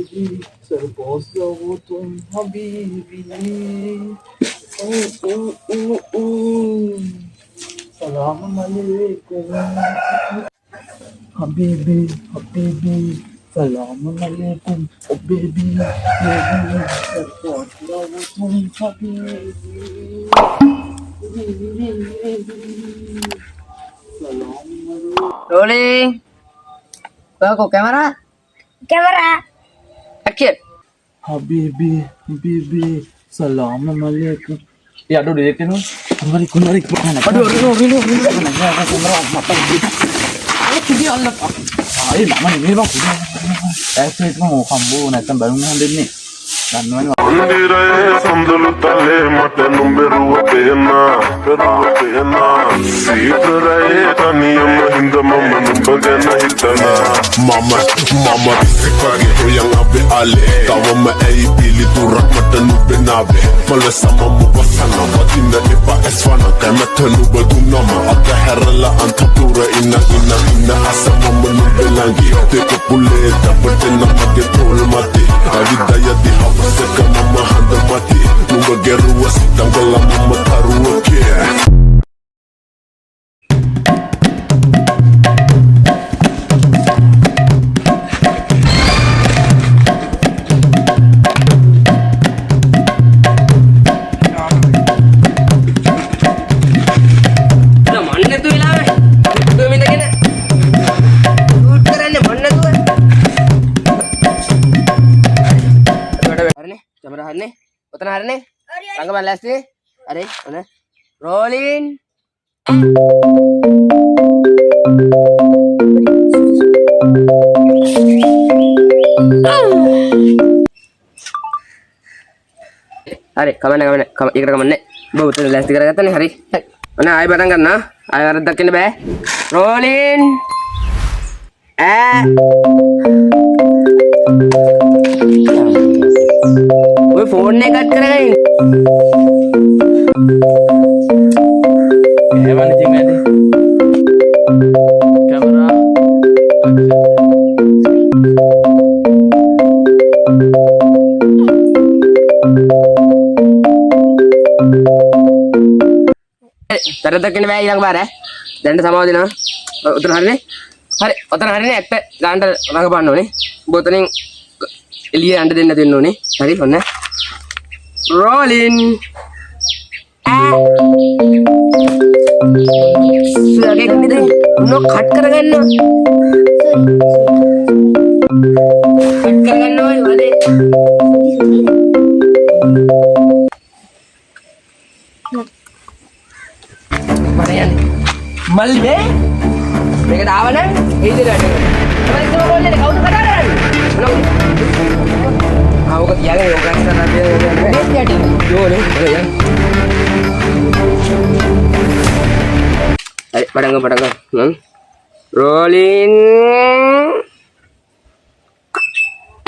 حبيبي سربازاتم حبيبي سلام عليكم حبيبي حبيبي سلام عليكم حبيبي سربازاتم حبيبي سلام عليكم Rolling. Bago camera. Camera. Action. Habibi, Habibi, Assalamualaikum. Ya, aduh, dia kan, kembali. Aduh, mata. Dia Allah. Ini mama ini bang. Saya itu mau kambu, nanti baru nanti nih. Dan mana? సందులు తలే మట నుంబెరువ పేనా సీతరయే కనియమ హింద మమ్మ నుంబగన హితన mama sikage hoyang abe ale kawama ei pili turak mata nube nabe mala sama mu basana watina ipa esfana kamata nube dunama aga herala antapura ina asama nube langi teko puleta patena mage tol mate avidaya di habase kama mahanda mate nube geruwa sitangala mama karuwa ke Camera hari ni, utara hari ni, tangga balas ni, hari, mana? Rolling. Hari, kaman, ikut kaman ni, bawa utara balas tiga kata ni hari. Mana air batang kan na, air ada kini be, rolling. वो phone ने cut करेगा है वाली चीज में camera तरह तक के मैं इलाक बार है दंड समाव देना उतना हरने एक गांड रंग पांडो ने बोतनी लिए अंडे देना तीनों ने हरी होने rolling आगे करने दे उन्हों खट कर गए ना वाले Marian Malbe mereka dah awal kan ini dah ada itu boleh kau tu kata kan aku kat yang yoga sana dia jadi yo ni boleh ya ayo padang rolling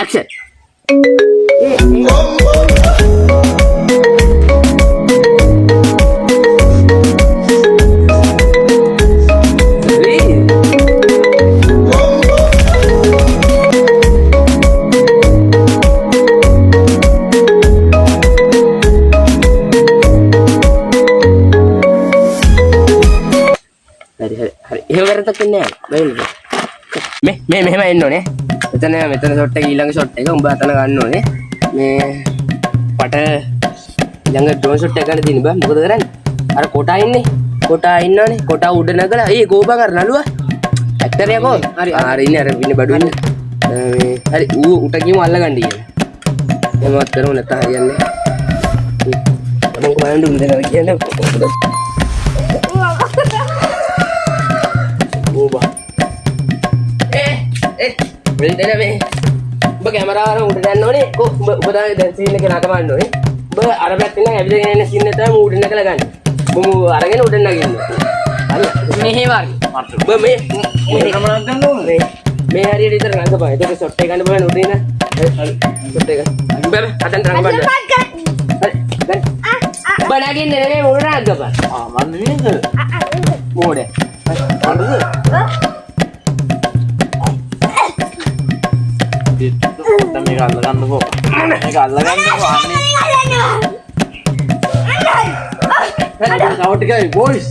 action Ini baru tak kena, baik ni. Me main no ni. Metan shot tag hilang shot tag, umba tanah kan no ni. Me pada yang drone shot tag kan di ni bah, muka tu kan. Ada kota ini ni, kota udah naga lah. Go bang karena lu ah. Actor ya kau. Hari ini baru ini. Hari utak ni malah kan dia. Yang mat kerana nak harian ni. Abang kemarin dulu dah lagi ada. Berita dah be. Kamera orang udah dan ni. Kau berada di sini kena teman ni. Arab nak tinggal, abis ni sini tu udah nak lagan. Bumu arangnya udah nak ini. Mehe war. Me kamera kan tu. Me hari ini terang apa? Itu shot tag kan bukan udah ni. Shot tag. Ber, ada terang apa? Banagin ni udah apa? mana ni ke? Boleh. Itu මේක අල්ලගන්නකෝ. මේක අල්ලගන්නකෝ අනේ. තව ටිකයි boys.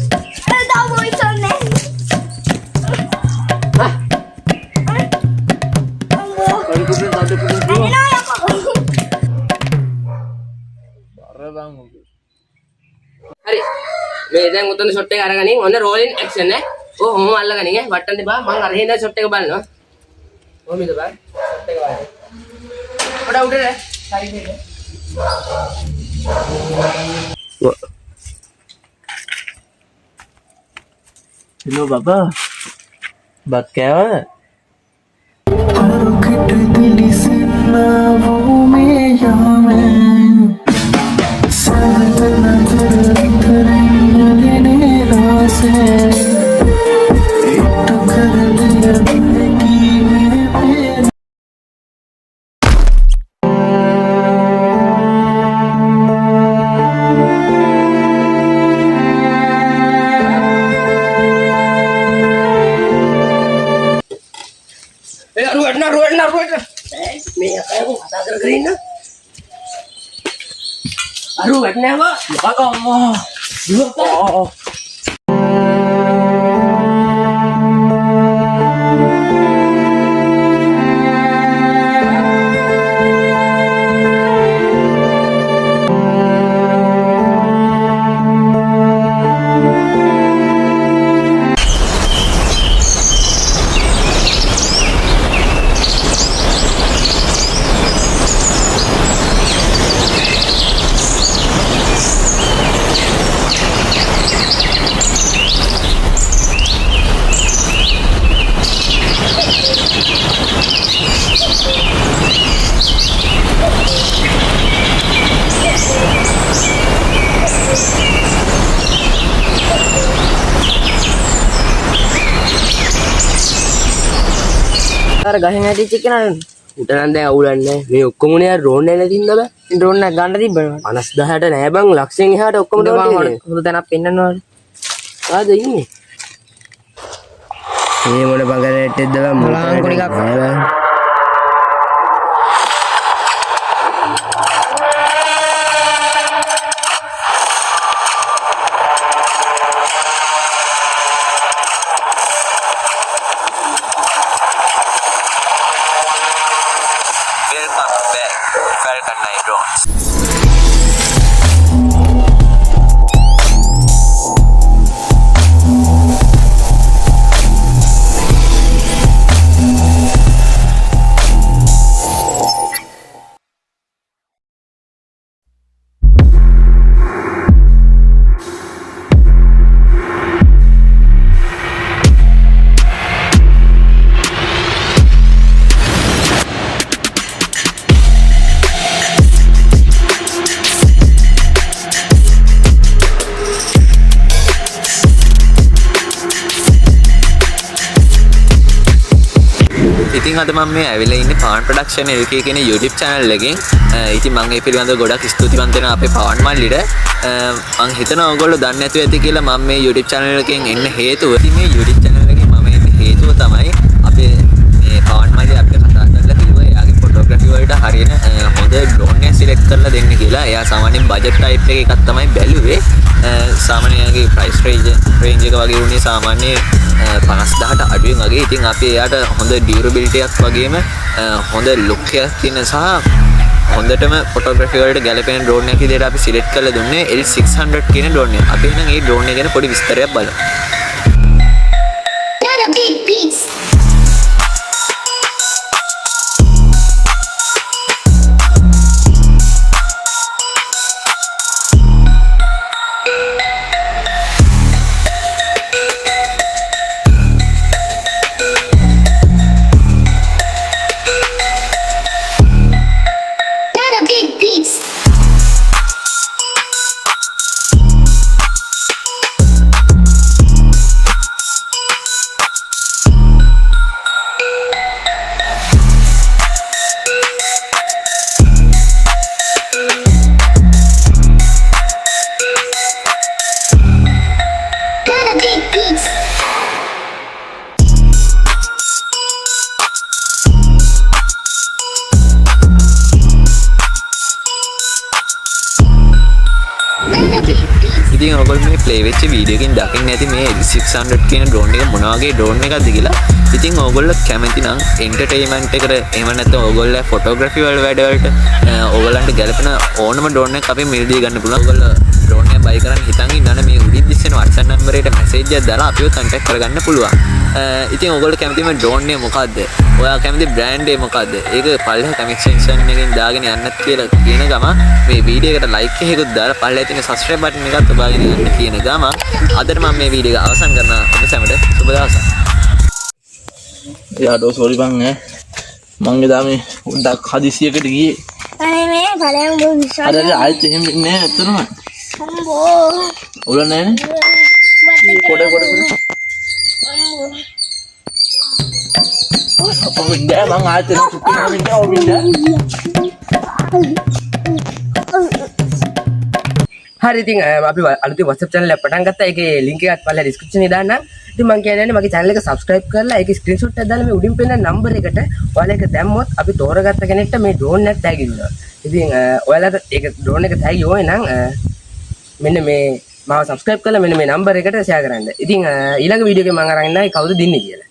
හරි මේ දැන් උතන shot එක අරගනින් ඔන්න රෝලින් ඇක්ෂන් නේ ඕ මොම අල්ලගනින් වට්ටන්න දෙපා මං අර හින්දා ෂොට් එක බලනවා මොමිද බා ෂොට් එක බලන්න පොඩ උඩට සයිඩ් එක हेलो बाबा बात क्या है ruwet මේ අකයම කතා කරගෙන ඉන්න ruwet නෑම अम्मा අර ගහෙන් ඇටිච්ච කෙනා උට නම් දැන් අවුලන්නේ මේ ඔක්කොම නේ ඩ්‍රෝන් එකේ තින්ද බෑ ඩ්‍රෝන් එක ගන්න තිබ්බනේ 50000ට නෑ බං ලක්ෂයෙන් එහාට ඔක්කොම ඩ්‍රෝන් හොඳ තැනක් පෙන්නනවා ආද ඉන්නේ මේ මොන බංගලෙට්ටෙක්ද බං මොලාං කොනිකක් ඉතින් අද මම මේ ඇවිල්ලා ඉන්නේ පාන් ප්‍රොඩක්ෂන් LK කියන YouTube channel එකෙන්. ඉතින් මම ඒ පිළිබඳව ගොඩක් ස්තුතිවන්ත වෙනවා අපේ පාන් මල්ලිට. මම හිතනවා ඔයගොල්ලෝ දන්නේ නැතුව ඇති කියලා මම මේ YouTube channel එකෙන් එන්න හේතුව. ඉතින් මේ YouTube channel එකෙන් මම එන්න හේතුව තමයි අපේ මේ පාන් මල්ලි අපිට කතා කරලා කිව්වා එයාගේ photography වලට හරියන හොඳ drone එක select කරලා දෙන්න කියලා. එයා සාමාන්‍යයෙන් budget type එකක් තමයි බැලුවේ. සාමාන්‍යයෙන් price range එක වගේ උනේ සාමාන්‍ය 50000ට අඩුවෙන් වගේ. ඉතින් අපි එයාට හොඳ ඩියුරබිලිටි එකක් වගේම හොඳ ලුක් එකක් තියෙන සහ හොඳටම ෆොටෝග්‍රැෆි වලට ගැලපෙන ඩ්‍රෝන් එකක් විදිහට අපි සිලෙක්ට් කරලා දුන්නේ L600 කියන ඩ්‍රෝන් එක. අපි එහෙනම් මේ ඩ්‍රෝන් එක ගැන පොඩි විස්තරයක් බලමු. Not a big piece. ඉතින් ඔයගොල්ලෝ මේ ප්ලේ වෙච්ච වීඩියෝ එකකින් දකින්න ඇති මේ 600 කියන ඩ්‍රෝන් එක මොන වගේ ඩ්‍රෝන් එකක්ද කියලා. ඉතින් ඕගොල්ලෝ කැමති නම් එන්ටර්ටේන්මන්ට් එකට එහෙම නැත්නම් ඕගොල්ලෝ ෆොටෝග්‍රැෆි වල වැඩවලට ඕගොල්ලන්ට ගැලපෙන ඕනම ඩ්‍රෝන් එකක් අපි මිලදී ගන්න පුළුවන්. ඕගොල්ලෝ ඩ්‍රෝන් එක බයි කරන් හිතන් ඉන්නවනේ මේ උඩින් දිස්සෙන WhatsApp නම්බර් එකට මැසේජ් එකක් දාලා අපිව කන්ටැක්ට් කරගන්න පුළුවන්. ඉතින් ඕගොල්ලෝ කැමති මේ ඩ්‍රෝන් එක මොකද්ද? ඔයා කැමති බ්‍රෑන්ඩ් එක මොකද්ද? ඒක පල්ලෙහා කමෙන්ට් සෙක්ෂන් එකෙන් දාගෙන යන්නත් කියලා කියන ගම මේ වීඩියෝ එකට ලයික් එකකුත් දාලා පල්ලෙහා තියෙන subscribe button එකත් ඔබාගෙන යන්න කියන ගම අදට මම මේ වීඩියෝ එක අවසන් කරනවා. ඔබ සැමට සුබ දවසක්. යාඩෝ සෝරි බං මං එදා මේ උඩක් හදිසියකට ගියේ. අනේ මේ බලයන් බෝ විශ්වාස අර ආයෙත් එහෙම වෙන්නේ නැහැ ඇත්තටම. අම්බෝ උල නැහැනේ. පොඩ අපෝ වින්දා මං ආයෙත් එන සුපිනා වින්දා ඕ වින්දා. හරි ඉතින් අපි අලුතින් WhatsApp channel එක පටන් ගත්තා. ඒකේ link එකත් පල්ලෙහා description එකේ දාන්නම්. ඉතින් මම කියන්නේ මගේ channel එක subscribe කරලා ඒකේ screenshot එකක් දාලා මේ උඩින් පෙන්නන number එකට ඔයාලා ඒක දැම්මොත් අපි තෝරගත්ත කෙනෙක්ට මේ drone එක tag ඉන්නවා. ඉතින් ඔයාලට ඒක drone එක tag ඕනේ නම් මෙන්න මේ මාව subscribe කරලා මෙන්න මේ number එකට share කරන්න. ඉතින් ඊළඟ වීඩියෝ එකේ මම අරන් ඉන්නයි කවුද දින්නේ කියලා.